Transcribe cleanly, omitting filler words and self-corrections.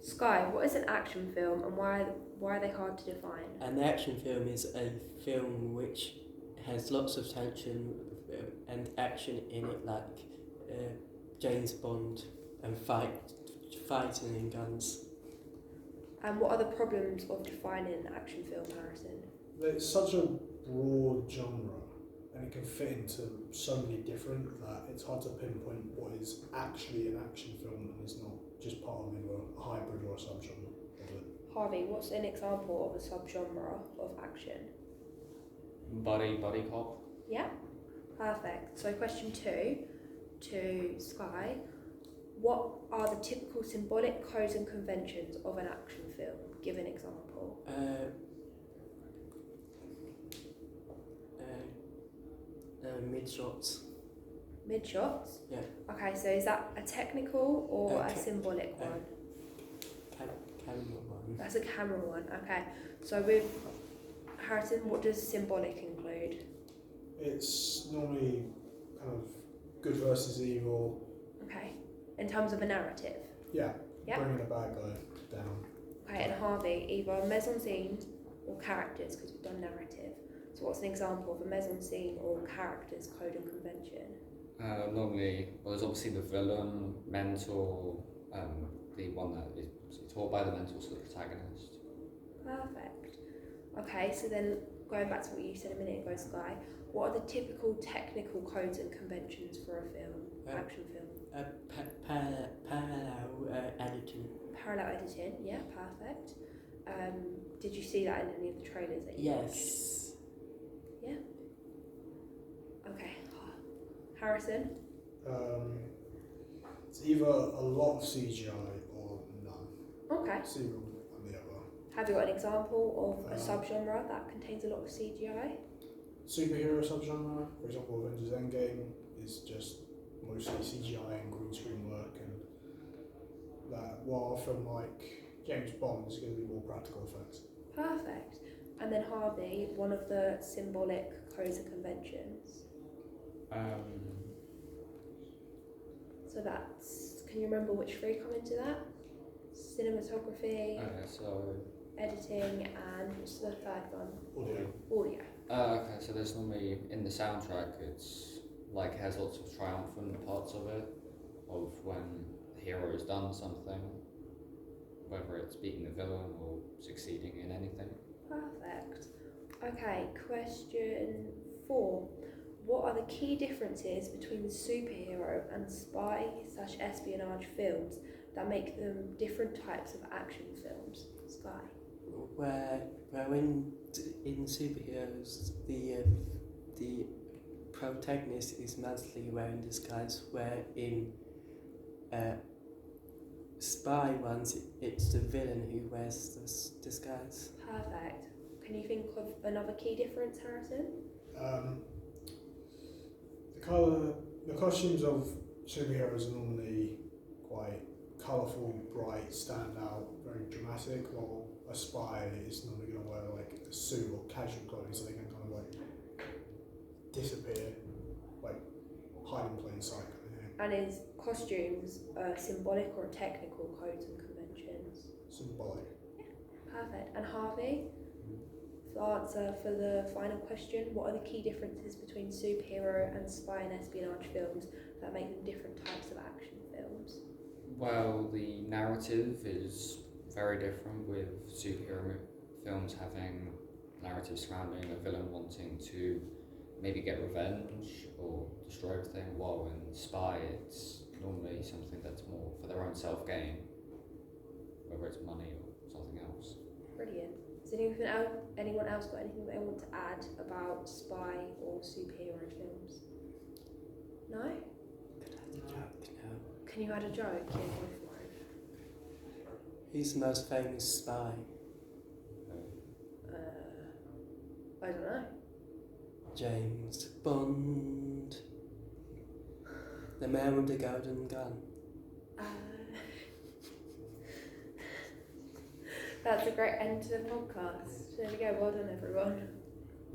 Sky, what is an action film and why are they hard to define? An action film is a film which has lots of tension and action in it, like James Bond and fighting and guns. And what are the problems of defining an action film, Harrison? It's such a broad genre and it can fit into so many different that it's hard to pinpoint what is actually an action film and is not just part of either a hybrid or a subgenre of it. Harvey, what's an example of a subgenre of action? Buddy cop. Yeah, perfect. So question 2 to Sky. What are the typical symbolic codes and conventions of an action film? Give an example. Mid-shots. Mid-shots? Yeah. Okay, so is that a technical or a symbolic one? Camera one. That's a camera one, okay. So with Harrison, what does symbolic include? It's normally kind of good versus evil. Okay, in terms of a narrative? Yeah, Yeah. bringing a bad guy down. Okay, and Harvey, either mise-en-scene or characters, because we've done narrative. So what's an example of a mise-en-scene or characters code and convention? Normally, well, there's obviously the villain, mentor, the one that is taught by the mentor to the protagonist. Perfect. Okay, so then going back to what you said a minute ago, Sky, what are the typical technical codes and conventions for a film, action film? Parallel editing. Parallel editing, yeah, perfect. Did you see that in any of the trailers that you watched? Yes. Yeah. Okay. Harrison? It's either a lot of CGI or none. Okay. It's either one or the other. Have you got an example of a subgenre that contains a lot of CGI? Superhero subgenre, for example, Avengers Endgame is just mostly CGI and green screen work, and that while a film like James Bond is going to be more practical effects. Perfect. And then Harvey, one of the symbolic codes and conventions. So that's, can you remember which three come into that? Cinematography, So editing, and what's the third one? Audio. Audio. okay, so there's normally in the soundtrack, it's like has lots of triumphant parts of it, of when the hero has done something, whether it's beating the villain or succeeding in anything. Perfect. Okay, question 4. What are the key differences between the superhero and spy/espionage films that make them different types of action films? Sky. Where in superheroes the protagonist is mostly wearing disguise, where in spy ones it's the villain who wears this disguise. Perfect. Can you think of another key difference, Harrison? The costumes of superheroes are normally quite colourful, bright, stand out, very dramatic, while a spy is normally going to wear like a suit or casual clothing so they can kind of like disappear, like hide in plain sight kind of thing. And is costumes symbolic or technical codes and conventions? Symbolic. Perfect. And Harvey, the answer for the final question, what are the key differences between superhero and spy and espionage films that make them different types of action films? Well, the narrative is very different, with superhero films having narratives surrounding a villain wanting to maybe get revenge or destroy everything, while in spy it's normally something that's more for their own self-gain, whether it's money or something else. Brilliant. Has anyone else got anything they want to add about spy or superhero films? No? Could I add a joke now? Can you add a joke? Yeah, go for it. Who's the most famous spy? I don't know. James Bond. The man with the golden gun. That's a great end to the podcast. There we go. Well done, everyone.